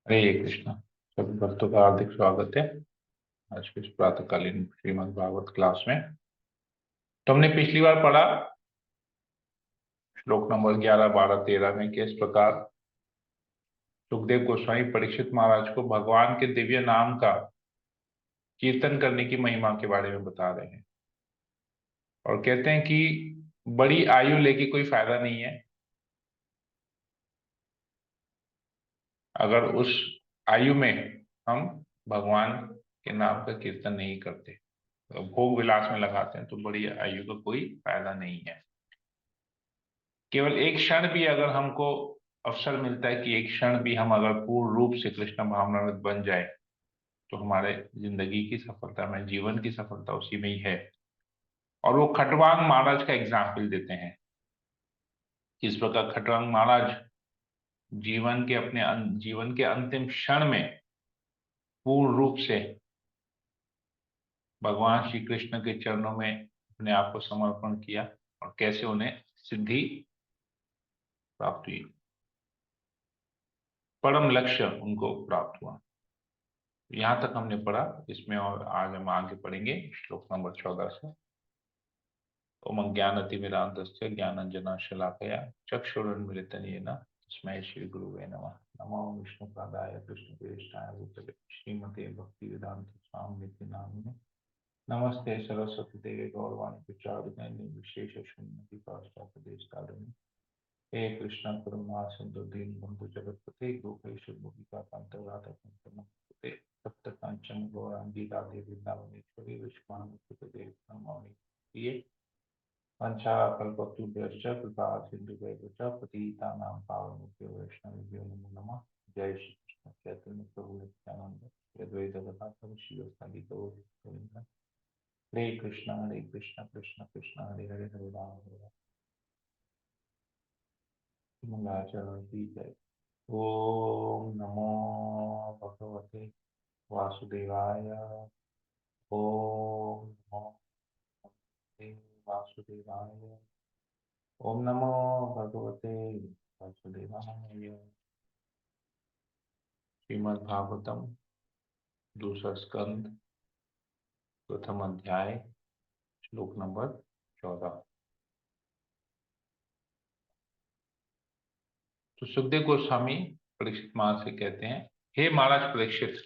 हरे कृष्णा। सभी भक्तों का हार्दिक स्वागत है आज के इस प्रातःकालीन श्रीमद् भागवत क्लास में। तो हमने पिछली बार पढ़ा श्लोक नंबर 11, 12, 13 में किस प्रकार सुखदेव गोस्वामी परीक्षित महाराज को भगवान के दिव्य नाम का कीर्तन करने की महिमा के बारे में बता रहे हैं और कहते हैं कि बड़ी आयु लेके कोई फायदा नहीं है अगर उस आयु में हम भगवान के नाम का कीर्तन नहीं करते, तो भोग विलास में लगाते हैं, तो बड़ी आयु का कोई फायदा नहीं है। केवल एक क्षण भी अगर हमको अवसर मिलता है कि एक क्षण भी हम अगर पूर्ण रूप से कृष्ण भावनामृत बन जाए, तो हमारे जिंदगी की सफलता में, जीवन की सफलता उसी में ही है। और वो खटवांग महाराज का एग्जाम्पल देते हैं, किस प्रकार खटवांग महाराज जीवन के अंतिम क्षण में पूर्ण रूप से भगवान श्री कृष्ण के चरणों में अपने आप को समर्पण किया और कैसे उन्हें सिद्धि प्राप्त हुई, परम लक्ष्य उनको प्राप्त हुआ। यहां तक हमने पढ़ा इसमें, और आज हम आगे पढ़ेंगे श्लोक नंबर 14 से। ओम अज्ञानतिमिरान्धस्य ज्ञानाञ्जनशलाकया चक्षुरुन्मीलितं येन तस्मै श्री गुरुवे नमः। नमो विष्णुपादाय कृष्णप्रेष्ठाय भूतले श्रीमते भक्तिवेदांत स्वामिनिति नामिने। नमस्ते सरस्वती देवे गौरवाणी प्रचारिणे निर्विशेष शून्यति पाश्चात्यदेशतारिणे। हे कृष्ण करुणा सिंधु दीनबंधु जगतपते गोपेश गोपिकाकांत सप्त कांचन गौरांगी राधे वृंदावनेश्वरी विश्वामित्र नमामि प्रिये। पंचाकल्पतरुभ्यश्च कृपा सिन्धुभ्यश्च पतितानां पावनेभ्यो वैष्णवेभ्यो नमो नमः। जय श्री कृष्ण चैतन्य प्रभु नित्यानंद श्री अद्वैत गदाधर श्रीवासादि गौर गोविंद। हरे कृष्ण कृष्ण कृष्ण हरे हरे, हरे राम हरे राम, मंगलाचरण की जय। ओम नमो भगवते वासुदेवाय। ओम नमो भगवते वासुदेवाय। ओम नमो भगवते वासुदेवाय। श्रीमद् भागवतम दूसरा स्कंद प्रथम अध्याय श्लोक नंबर 14। तो सुखदेव गोस्वामी परीक्षित महाराज से कहते हैं, हे महाराज परीक्षित,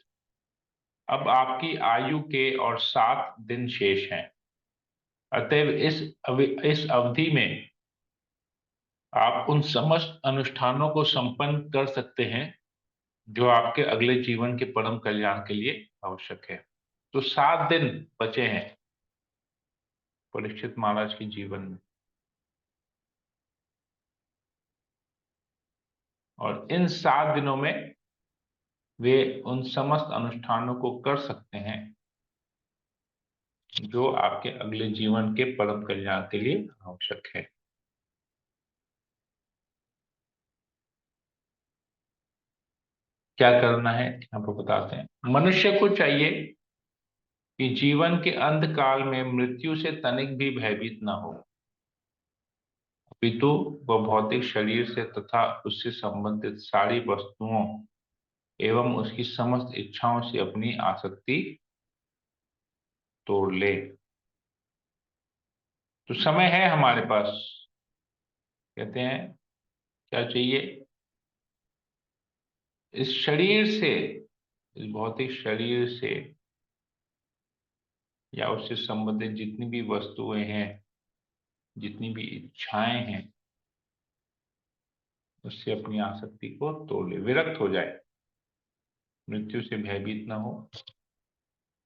अब आपकी आयु के और 7 दिन शेष हैं। अतएव इस अवधि में आप उन समस्त अनुष्ठानों को संपन्न कर सकते हैं जो आपके अगले जीवन के परम कल्याण के लिए आवश्यक है। तो 7 दिन बचे हैं परीक्षित महाराज के जीवन में, और इन 7 दिनों में वे उन समस्त अनुष्ठानों को कर सकते हैं जो आपके अगले जीवन के परम कल्याण के लिए आवश्यक है। क्या करना है आपको बताते हैं। मनुष्य को चाहिए कि जीवन के अंत काल में मृत्यु से तनिक भी भयभीत न हो, अपितु वह भौतिक शरीर से तथा उससे संबंधित सारी वस्तुओं एवं उसकी समस्त इच्छाओं से अपनी आसक्ति तोड़ ले। तो समय है हमारे पास, कहते हैं क्या चाहिए, इस शरीर से, इस भौतिक शरीर से या उससे संबंधित जितनी भी वस्तुएं हैं, जितनी भी इच्छाएं हैं, उससे अपनी आसक्ति को तोड़ ले, विरक्त हो जाए, मृत्यु से भयभीत न हो।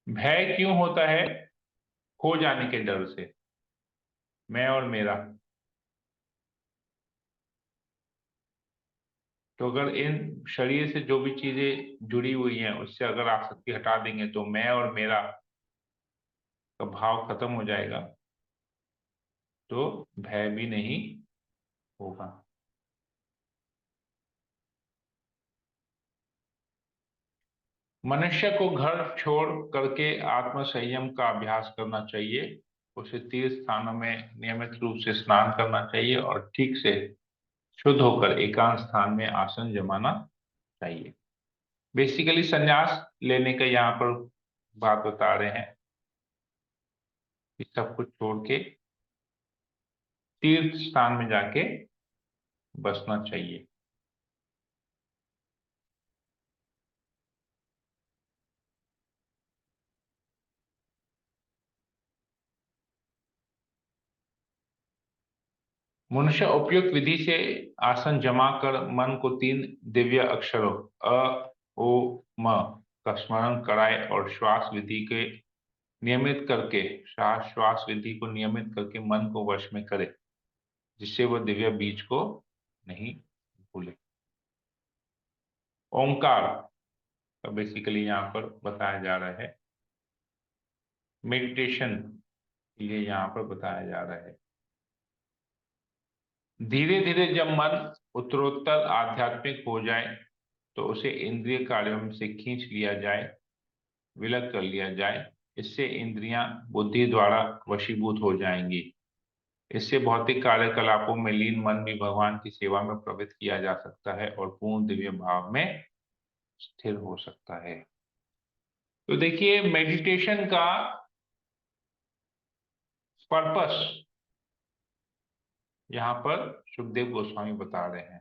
भय क्यों होता है? खो जाने के डर से, मैं और मेरा। तो अगर इन शरीर से जो भी चीजें जुड़ी हुई हैं उससे अगर आसक्ति हटा देंगे तो मैं और मेरा का भाव खत्म हो जाएगा, तो भय भी नहीं होगा। मनुष्य को घर छोड़ करके आत्म संयम का अभ्यास करना चाहिए। उसे तीर्थ स्थानों में नियमित रूप से स्नान करना चाहिए और ठीक से शुद्ध होकर एकांत स्थान में आसन जमाना चाहिए। बेसिकली संन्यास लेने का यहाँ पर बात बता रहे हैं कि सब कुछ छोड़ के तीर्थ स्थान में जाके बसना चाहिए। मनुष्य उपयुक्त विधि से आसन जमा कर मन को 3 दिव्य अक्षरों अ, ओ, म का स्मरण कराए और श्वास विधि को नियमित करके मन को वश में करे, जिससे वह दिव्य बीज को नहीं भूले। ओंकार का बेसिकली यहाँ पर बताया जा रहा है, मेडिटेशन के लिए यहाँ पर बताया जा रहा है। धीरे धीरे जब मन उत्तरोत्तर आध्यात्मिक हो जाए तो उसे इंद्रिय कार्यों से खींच लिया जाए, विलग कर लिया जाए। इससे इंद्रियां बुद्धि द्वारा वशीभूत हो जाएंगी। इससे भौतिक कार्यकलापों में लीन मन भी भगवान की सेवा में प्रवृत्त किया जा सकता है और पूर्ण दिव्य भाव में स्थिर हो सकता है। तो देखिए, मेडिटेशन का पर्पस यहाँ पर सुखदेव गोस्वामी बता रहे हैं।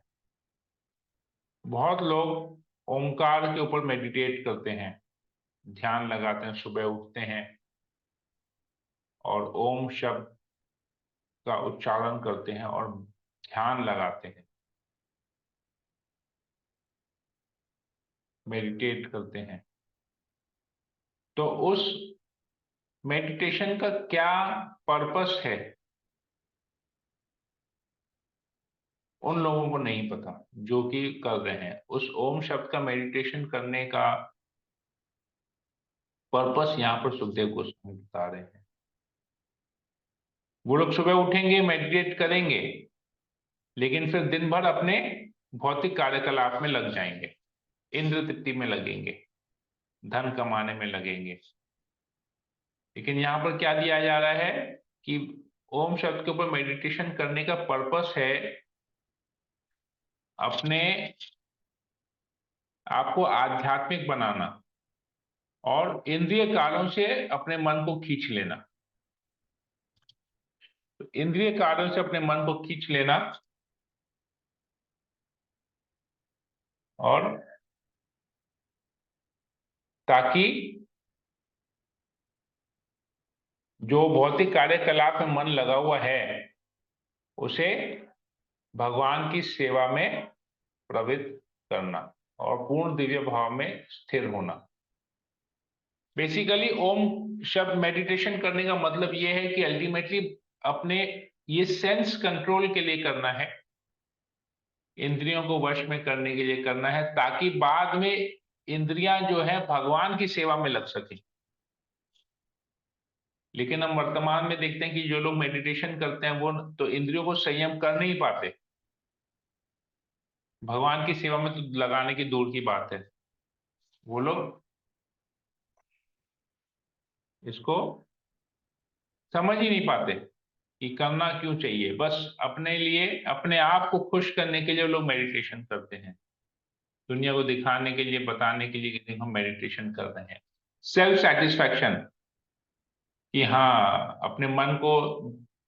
बहुत लोग ओंकार के ऊपर मेडिटेट करते हैं, ध्यान लगाते हैं, सुबह उठते हैं और ओम शब्द का उच्चारण करते हैं और ध्यान लगाते हैं, मेडिटेट करते हैं। तो उस मेडिटेशन का क्या पर्पस है, उन लोगों को नहीं पता जो कि कर रहे हैं। उस ओम शब्द का मेडिटेशन करने का पर्पस यहाँ पर सुखदेव गोस्वामी बता रहे हैं। वो लोग सुबह उठेंगे, मेडिटेट करेंगे, लेकिन फिर दिन भर अपने भौतिक कार्यकलाप में लग जाएंगे, इंद्र तृप्ति में लगेंगे, धन कमाने में लगेंगे। लेकिन यहाँ पर क्या दिया जा रहा है कि ओम शब्द के ऊपर मेडिटेशन करने का पर्पस है अपने आपको आध्यात्मिक बनाना और इंद्रिय कार्यों से अपने मन को खींच लेना। तो इंद्रिय कार्यों से अपने मन को खींच लेना और ताकि जो भौतिक कार्यकलाप में मन लगा हुआ है उसे भगवान की सेवा में प्रवृत्त करना और पूर्ण दिव्य भाव में स्थिर होना। बेसिकली ओम शब्द मेडिटेशन करने का मतलब यह है कि अल्टीमेटली अपने ये सेंस कंट्रोल के लिए करना है, इंद्रियों को वश में करने के लिए करना है, ताकि बाद में इंद्रियां जो है भगवान की सेवा में लग सके। लेकिन हम वर्तमान में देखते हैं कि जो लोग मेडिटेशन करते हैं वो तो इंद्रियों को संयम कर नहीं पाते, भगवान की सेवा में तो लगाने की दूर की बात है। वो लोग इसको समझ ही नहीं पाते कि करना क्यों चाहिए। बस अपने लिए, अपने आप को खुश करने के लिए लोग मेडिटेशन करते हैं, दुनिया को दिखाने के लिए, बताने के लिए कि देखो हम मेडिटेशन कर रहे हैं। सेल्फ सेटिस्फैक्शन, कि हाँ अपने मन को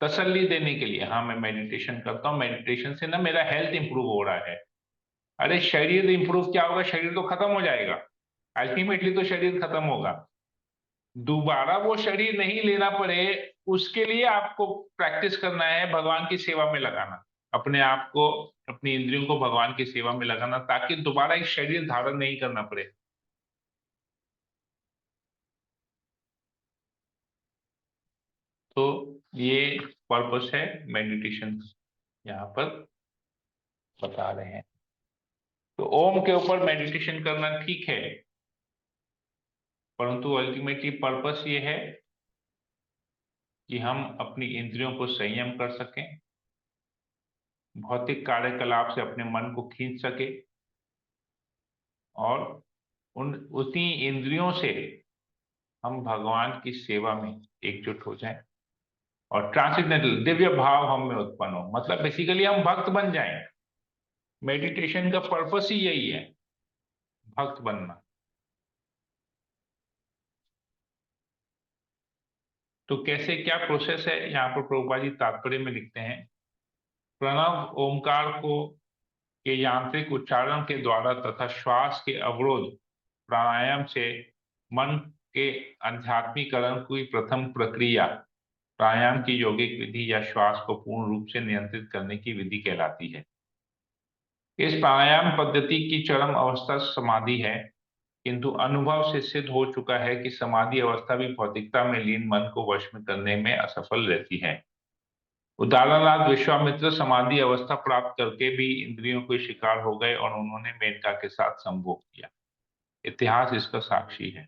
तसल्ली देने के लिए, हाँ मैं मेडिटेशन करता हूँ, मेडिटेशन से ना मेरा हेल्थ इंप्रूव हो रहा है। अरे शरीर इंप्रूव क्या होगा, शरीर तो खत्म हो जाएगा, अल्टीमेटली तो शरीर खत्म होगा। दोबारा वो शरीर नहीं लेना पड़े उसके लिए आपको प्रैक्टिस करना है, भगवान की सेवा में लगाना अपने आप को, अपनी इंद्रियों को भगवान की सेवा में लगाना, ताकि दोबारा एक शरीर धारण नहीं करना पड़े। तो ये पर्पस है मेडिटेशन यहाँ पर बता रहे हैं। तो ओम के ऊपर मेडिटेशन करना ठीक है, परंतु अल्टीमेटली पर्पस ये है कि हम अपनी इंद्रियों को संयम कर सकें, भौतिक कार्यकलाप से अपने मन को खींच सके और उन उसी इंद्रियों से हम भगवान की सेवा में एकजुट हो जाएं और ट्रांसेंडेंटल दिव्य भाव हम में उत्पन्न हो। मतलब बेसिकली हम भक्त बन जाएं। मेडिटेशन का पर्पस ही यही है, भक्त बनना। तो कैसे, क्या प्रोसेस है, यहाँ पर प्रभुपाद जी तात्पर्य में लिखते हैं, प्रणव ओमकार को के यांत्रिक उच्चारण के द्वारा तथा श्वास के अवरोध प्राणायाम से मन के आध्यात्मिकरण की प्रथम प्रक्रिया प्राणायाम की यौगिक विधि या श्वास को पूर्ण रूप से नियंत्रित करने की विधि कहलाती है। इस प्राणायाम पद्धति की चरम अवस्था समाधि है, किंतु अनुभव से सिद्ध हो चुका है कि समाधि अवस्था भी भौतिकता में लीन मन को वश में करने में असफल रहती है। उदाहरणार्थ विश्वामित्र समाधि अवस्था प्राप्त करके भी इंद्रियों के शिकार हो गए और उन्होंने मेनका के साथ संभोग किया। इतिहास इसका साक्षी है।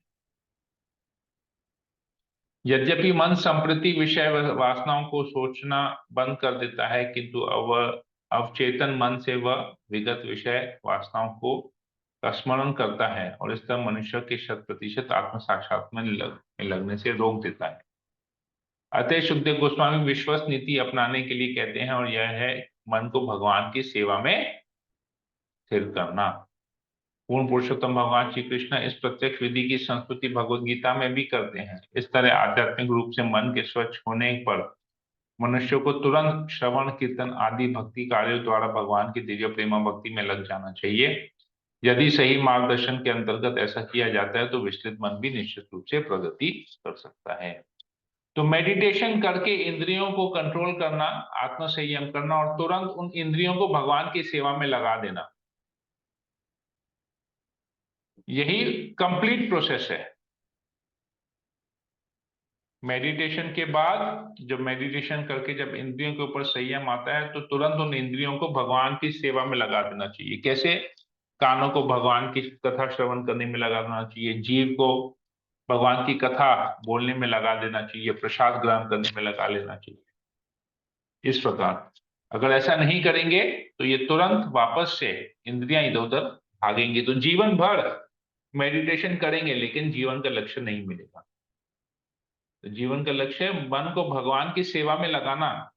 यद्यपि मन संप्रति विषय वासनाओं को सोचना बंद कर देता है, किंतु अवचेतन मन से वह विगत विषय वासनाओं को का स्मरण करता है और इस तरह मनुष्य के 100% आत्म साक्षात्कार में लगने से रोक देता है। अतः सुखदेव गोस्वामी विश्वस्त नीति अपनाने के लिए कहते हैं, और यह है मन को भगवान की सेवा में स्थिर करना। पूर्ण पुरुषोत्तम भगवान श्री कृष्ण इस प्रत्यक्ष विधि की संस्तुति भगवद गीता में भी करते हैं। इस तरह आध्यात्मिक रूप से मन के स्वच्छ होने पर मनुष्य को तुरंत श्रवण कीर्तन आदि भक्ति कार्यों द्वारा भगवान की दिव्य प्रेमा भक्ति में लग जाना चाहिए। यदि सही मार्गदर्शन के अंतर्गत ऐसा किया जाता है तो विचलित मन भी निश्चित रूप से प्रगति कर सकता है। तो मेडिटेशन करके इंद्रियों को कंट्रोल करना, आत्म संयम करना और तुरंत उन इंद्रियों को भगवान की सेवा में लगा देना, यही कंप्लीट प्रोसेस है। मेडिटेशन के बाद जब मेडिटेशन करके जब इंद्रियों के ऊपर संयम आता है तो तुरंत उन इंद्रियों को भगवान की सेवा में लगा देना चाहिए। कैसे? कानों को भगवान की कथा श्रवण करने में लगा देना चाहिए, जीव को भगवान की कथा बोलने में लगा देना चाहिए, प्रसाद ग्रहण करने में लगा लेना चाहिए। इस प्रकार अगर ऐसा नहीं करेंगे तो ये तुरंत वापस से इंद्रियां इधर उधर भागेंगी, तो जीवन भर मेडिटेशन करेंगे लेकिन जीवन का लक्ष्य नहीं मिलेगा। तो जीवन का लक्ष्य है मन को भगवान की सेवा में लगाना,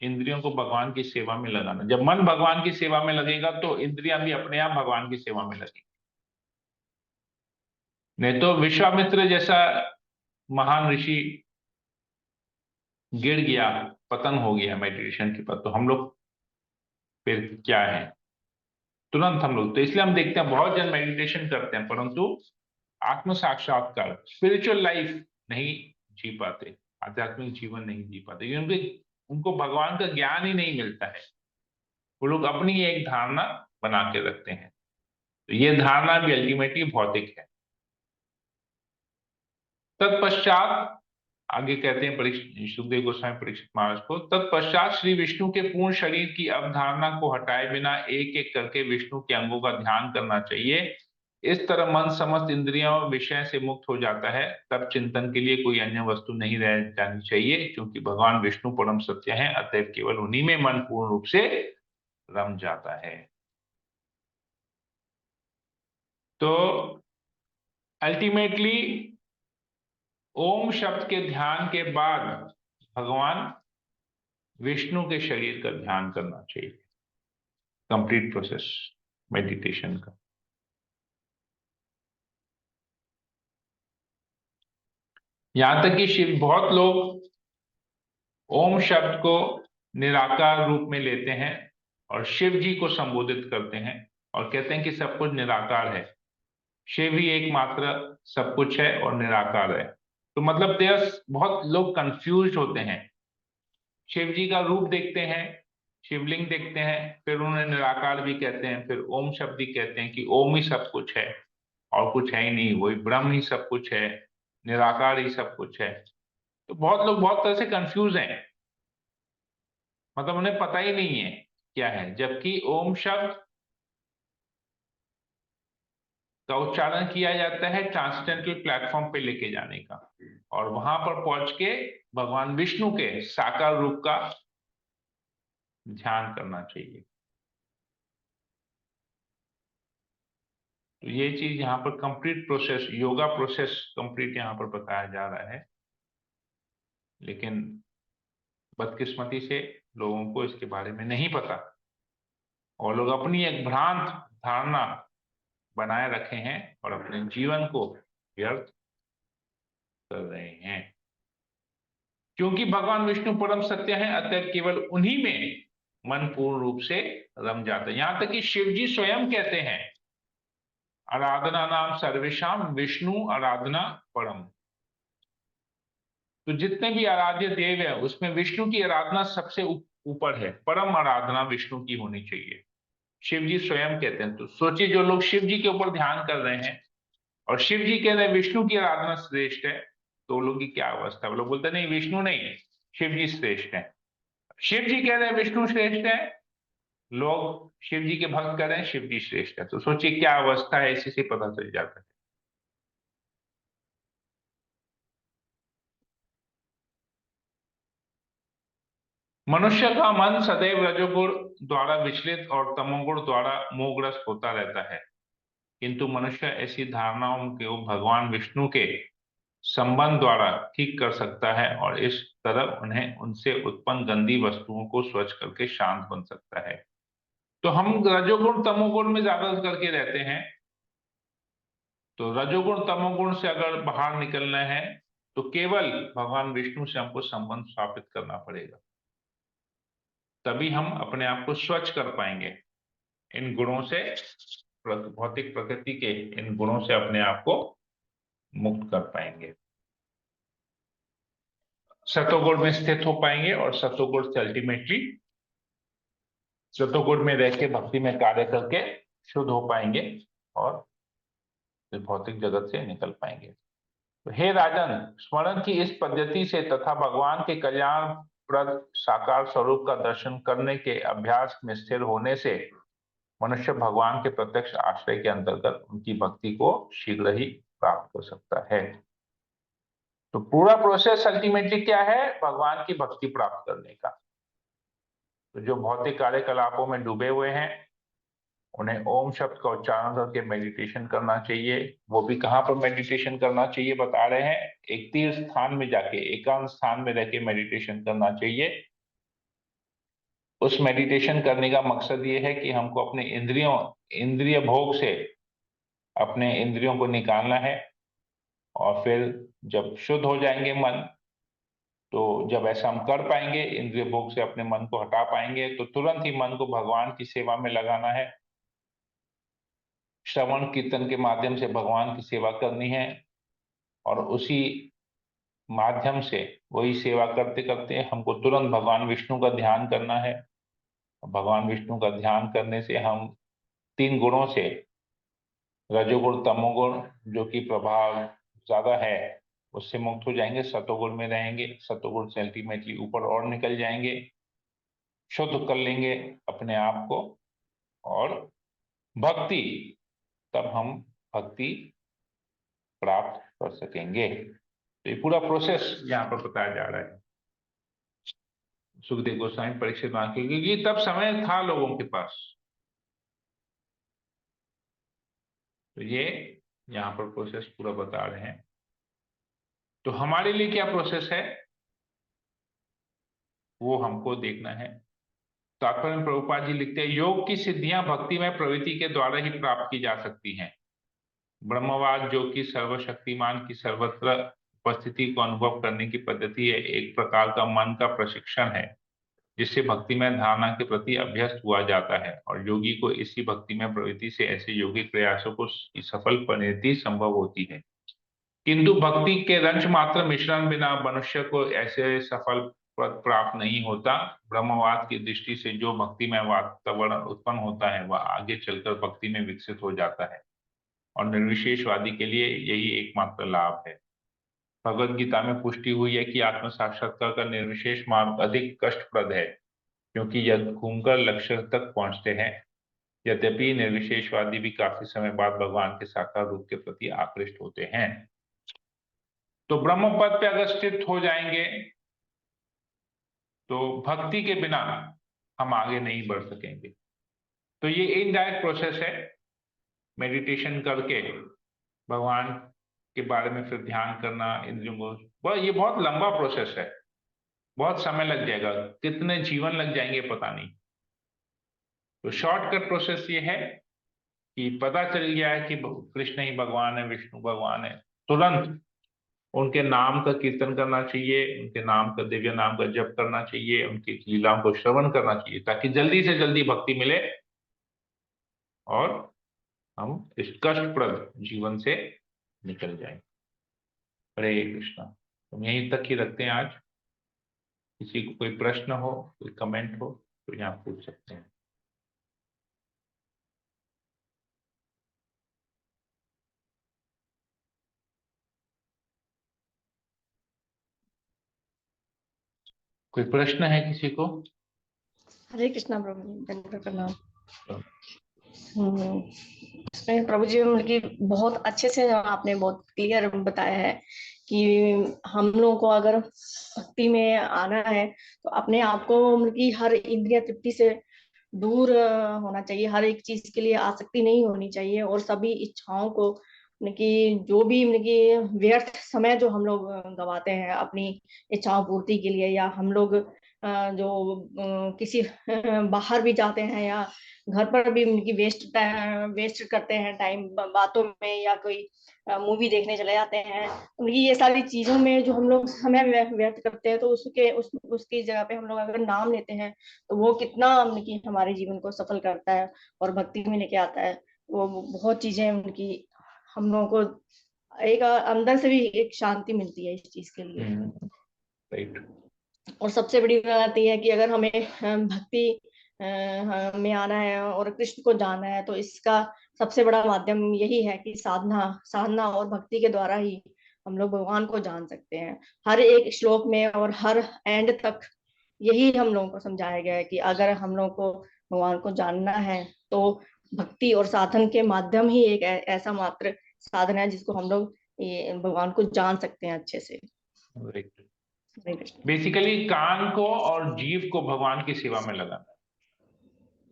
इंद्रियों को भगवान की सेवा में लगाना। जब मन भगवान की सेवा में लगेगा तो इंद्रियां भी अपने आप भगवान की सेवा में लगेगी। नहीं तो विश्वामित्र जैसा महान ऋषि गिर गया, पतन हो गया मेडिटेशन के बाद, तो हम लोग फिर क्या है? तुरंत हम लोग, तो इसलिए हम देखते हैं बहुत जन मेडिटेशन करते हैं परंतु आत्म साक्षात्कार स्पिरिचुअल लाइफ नहीं जी पाते, आध्यात्मिक जीवन नहीं जी पाते, क्योंकि उनको भगवान का ज्ञान ही नहीं मिलता है। वो लोग अपनी एक धारणा बना के रखते हैं, तो ये धारणा भी अल्टीमेटली भौतिक है। तत्पश्चात आगे कहते हैं परीक्षित, सुखदेव गोस्वामी परीक्षित महाराज को, तत्पश्चात श्री विष्णु के पूर्ण शरीर की अवधारणा को हटाए बिना एक एक करके विष्णु के अंगों का ध्यान करना चाहिए। इस तरह मन समस्त इंद्रियों और विषय से मुक्त हो जाता है। तब चिंतन के लिए कोई अन्य वस्तु नहीं रह जानी चाहिए, क्योंकि भगवान विष्णु परम सत्य है, अतएव केवल उन्हीं में मन पूर्ण रूप से रम जाता है। तो अल्टीमेटली ओम शब्द के ध्यान के बाद भगवान विष्णु के शरीर का ध्यान करना चाहिए। कंप्लीट प्रोसेस मेडिटेशन का। यहां तक कि शिव, बहुत लोग ओम शब्द को निराकार रूप में लेते हैं और शिव जी को संबोधित करते हैं और कहते हैं कि सब कुछ निराकार है, शिव ही एकमात्र सब कुछ है और निराकार है। तो मतलब बहुत लोग कंफ्यूज होते हैं, शिव जी का रूप देखते हैं, शिवलिंग देखते हैं, फिर उन्हें निराकार भी कहते हैं, फिर ओम शब्द भी कहते हैं कि ओम ही सब कुछ है और कुछ है ही नहीं, वही ब्रह्म ही सब कुछ है, निराकार ही सब कुछ है। तो बहुत लोग बहुत तरह से कंफ्यूज हैं, मतलब उन्हें पता ही नहीं है क्या है, जबकि ओम शब्द का उच्चारण किया जाता है ट्रांसडेंटल प्लेटफॉर्म पे लेके जाने का, और वहां पर पहुंच के भगवान विष्णु के साकार रूप का ध्यान करना चाहिए। तो ये चीज यहाँ पर complete process, yoga process complete यहाँ पर बताया जा रहा है, लेकिन बदकिस्मती से लोगों को इसके बारे में नहीं पता और लोग अपनी एक भ्रांत धारणा बनाए रखे हैं और अपने जीवन को व्यर्थ कर रहे हैं। क्योंकि भगवान विष्णु परम सत्य है, अतः केवल उन्हीं में मन पूर्ण रूप से रम जाता है। यहां तक कि शिव जी स्वयं कहते हैं, आराधना नाम सर्वेशाम विष्णु आराधना परम। तो जितने भी आराध्य देव है उसमें विष्णु की आराधना सबसे ऊपर है, परम आराधना विष्णु की होनी चाहिए, शिव जी स्वयं कहते हैं। तो सोचिए, जो लोग शिव जी के ऊपर ध्यान कर रहे हैं और शिव जी कह रहे हैं विष्णु की आराधना श्रेष्ठ है, तो लोगों की क्या अवस्था है? वो लोग बोलते नहीं, विष्णु नहीं, शिव जी श्रेष्ठ है। शिव जी कह रहे हैं विष्णु श्रेष्ठ है, लोग शिव जी के भक्त कर रहे हैं शिव जी श्रेष्ठ है। तो सोचिए क्या अवस्था है, इसी से पता चल जाता है। मनुष्य का मन सदैव रजोगुण द्वारा विचलित और तमोगुण द्वारा मोहग्रस्त होता रहता है, किंतु मनुष्य ऐसी धारणाओं को भगवान विष्णु के संबंध द्वारा ठीक कर सकता है और इस तरह उन्हें उनसे उत्पन्न गंदी वस्तुओं को स्वच्छ करके शांत बन सकता है। तो हम रजोगुण तमोगुण में ज्यादा करके रहते हैं, तो रजोगुण तमोगुण से अगर बाहर निकलना है तो केवल भगवान विष्णु से हमको संबंध स्थापित करना पड़ेगा, तभी हम अपने आप को स्वच्छ कर पाएंगे इन गुणों से, भौतिक प्रकृति के इन गुणों से अपने आप को मुक्त कर पाएंगे, सतोगुण में स्थित हो पाएंगे और सतोगुण से अल्टीमेटली सतोगुण में रह के भक्ति में कार्य करके शुद्ध हो पाएंगे और इस भौतिक जगत से निकल पाएंगे। तो हे राजन, स्मरण की इस पद्धति से तथा भगवान के कल्याण प्रद साकार स्वरूप का दर्शन करने के अभ्यास में स्थिर होने से मनुष्य भगवान के प्रत्यक्ष आश्रय के अंतर्गत उनकी भक्ति को शीघ्र ही प्राप्त कर सकता है। तो पूरा प्रोसेस अल्टीमेटली क्या है? भगवान की भक्ति प्राप्त करने का। तो जो भौतिक कार्यकलापों में डूबे हुए हैं उन्हें ओम शब्द का उच्चारण करके मेडिटेशन करना चाहिए। वो भी कहाँ पर मेडिटेशन करना चाहिए बता रहे हैं, एक तीर्थ स्थान में जाके, एकांत स्थान में रह के मेडिटेशन करना चाहिए। उस मेडिटेशन करने का मकसद ये है कि हमको अपने इंद्रिय भोग से अपने इंद्रियों को निकालना है, और फिर जब शुद्ध हो जाएंगे मन, तो जब ऐसा हम कर पाएंगे, इंद्रिय भोग से अपने मन को हटा पाएंगे, तो तुरंत ही मन को भगवान की सेवा में लगाना है। श्रवण कीर्तन के माध्यम से भगवान की सेवा करनी है, और उसी माध्यम से, वही सेवा करते करते हमको तुरंत भगवान विष्णु का ध्यान करना है। भगवान विष्णु का ध्यान करने से हम तीन गुणों से, रजोगुण तमोगुण जो कि प्रभाव ज्यादा है उससे मुक्त हो जाएंगे, सतोगुण में रहेंगे, सतोगुण से अल्टीमेटली ऊपर और निकल जाएंगे, शुद्ध कर लेंगे अपने आप को, और भक्ति, तब हम भक्ति प्राप्त कर सकेंगे। तो ये पूरा प्रोसेस यहाँ पर बताया जा रहा है। सुखदेव गोस्वामी परीक्षित महाराज के, क्योंकि तब समय था लोगों के पास। तो ये यहाँ पर प्रोसेस पूरा बता रहे हैं। तो हमारे लिए क्या प्रोसेस है वो हमको देखना है। तात्पर्य में प्रभुपाद जी लिखते हैं, योग की सिद्धियां भक्ति में प्रवृत्ति के द्वारा ही प्राप्त की जा सकती हैं। ब्रह्मवाद जो कि सर्वशक्तिमान की सर्वत्र उपस्थिति को अनुभव करने की पद्धति है, एक प्रकार का मन का प्रशिक्षण है जिससे भक्ति में धारणा के प्रति अभ्यस्त हुआ जाता है, और योगी को इसी भक्ति में प्रवृत्ति से ऐसे योगिक प्रयासों को सफल परिणति संभव होती है। किंतु भक्ति के रंच मात्र मिश्रण बिना मनुष्य को ऐसे सफल पद प्राप्त नहीं होता। ब्रह्मवाद की दृष्टि से जो भक्ति में वातावरण उत्पन्न होता है वह आगे चलकर भक्ति में विकसित हो जाता है, और निर्विशेषवादी के लिए यही एकमात्र लाभ है। भगवद गीता में पुष्टि हुई है कि आत्म साक्षात्कार का निर्विशेष मार्ग अधिक कष्टप्रद है, क्योंकि यह घूमकर लक्ष्य तक पहुंचते हैं। यद्यपि निर्विशेषवादी भी काफी समय बाद भगवान के साकार रूप के प्रति आकृष्ट होते हैं। तो ब्रह्म पद पे अगर स्थित हो जाएंगे तो भक्ति के बिना हम आगे नहीं बढ़ सकेंगे। तो ये इनडायरेक्ट प्रोसेस है, मेडिटेशन करके भगवान के बारे में फिर ध्यान करना, इंद्रियों को, ये बहुत लंबा प्रोसेस है, बहुत समय लग जाएगा, कितने जीवन लग जाएंगे पता नहीं। तो शॉर्टकट प्रोसेस ये है कि पता चल गया है कि कृष्ण ही भगवान है, विष्णु भगवान है, तुरंत उनके नाम का कीर्तन करना चाहिए, उनके नाम का, दिव्य नाम का जप करना चाहिए, उनकी लीलाओं को श्रवण करना चाहिए, ताकि जल्दी से जल्दी भक्ति मिले और हम इस कष्टप्रद जीवन से निकल जाएं। हरे कृष्णा। हम यहीं तक ही रखते हैं आज। किसी को कोई प्रश्न हो, कोई कमेंट हो तो यहाँ पूछ सकते हैं। कोई प्रश्न है किसी को? हरे कृष्णा प्रभु जी, दंडवत प्रणाम। तो इसमें प्रभु जी मतलब कि बहुत अच्छे से आपने बहुत क्लियर बताया है कि हम लोगों को अगर भक्ति में आना है तो अपने आप को मतलब कि हर इंद्रिय तृप्ति से दूर होना चाहिए, हर एक चीज के लिए आसक्ति नहीं होनी चाहिए, और सभी इच्छाओं को मतलब कि जो भी मतलब कि व्यर्थ समय जो हम लोग गवाते हैं अपनी इच्छाओं पूर्ति के लिए, या हम लोग जो किसी बाहर भी जाते हैं या घर पर भी उनकी वेस्ट करते हैं टाइम बातों में, या कोई मूवी देखने चले जाते हैं, उनकी ये सारी चीजों में जो हम लोग समय व्यर्थ करते हैं, तो उसकी जगह पे हम लोग अगर नाम लेते हैं तो वो कितना मतलब कि हमारे जीवन को सफल करता है और भक्ति में लेके आता है। वो बहुत चीजें उनकी हम लोगों को एक अंदर से भी एक शांति मिलती है इस चीज के लिए। राइट। और सबसे बड़ी बात यह है कि अगर हमें भक्ति में आना है और कृष्ण को जानना है, तो इसका सबसे बड़ा माध्यम यही है कि साधना साधना और भक्ति के द्वारा ही हम लोग भगवान को जान सकते हैं। हर एक श्लोक में और हर एंड तक यही हम लोगों को समझाया गया है कि अगर हम लोगों को भगवान को जानना है तो भक्ति और साधन के माध्यम ही एक ऐसा मात्र साधन है जिसको हम लोग ये भगवान को जान सकते हैं अच्छे से। राइट। हरे कृष्ण। बेसिकली कान को और जीव को भगवान की सेवा में लगाना है।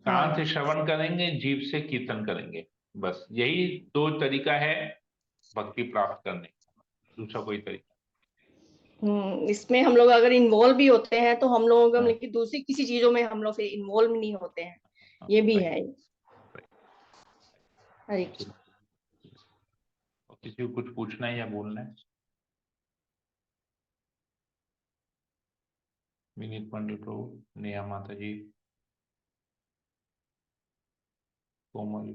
कान से हाँ। श्रवण करेंगे, जीव से कीर्तन करेंगे, बस यही दो तरीका है भक्ति प्राप्त करने का, दूसरा कोई तरीका इसमें हम लोग अगर इन्वॉल्व भी होते हैं तो हम लोग नहीं। मतलब कि दूसरी किसी चीजों में हम लोग फिर इन्वॉल्व नहीं होते हैं, ये भी राइट। है। राइट। हरे कृष्ण। और किसी को कुछ पूछना है या बोलना है? विनीत पंडित प्रभु, नेहा माता जी, कोमल।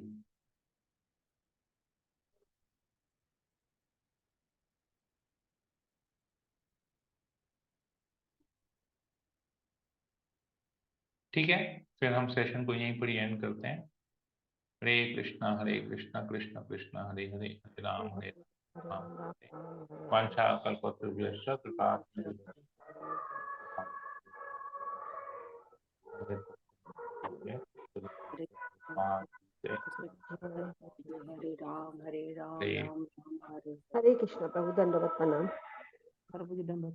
ठीक है, फिर हम सेशन को यहीं पर एंड करते हैं। हरे कृष्णा कृष्ण कृष्ण हरे हरे, हरे राम हरे वांछा कल्पतरुभ्यश्च कृपा हरे राम राम राम हरे। हरे कृष्ण प्रभु, दंडवत प्रणाम। प्रभु जी दंडवत।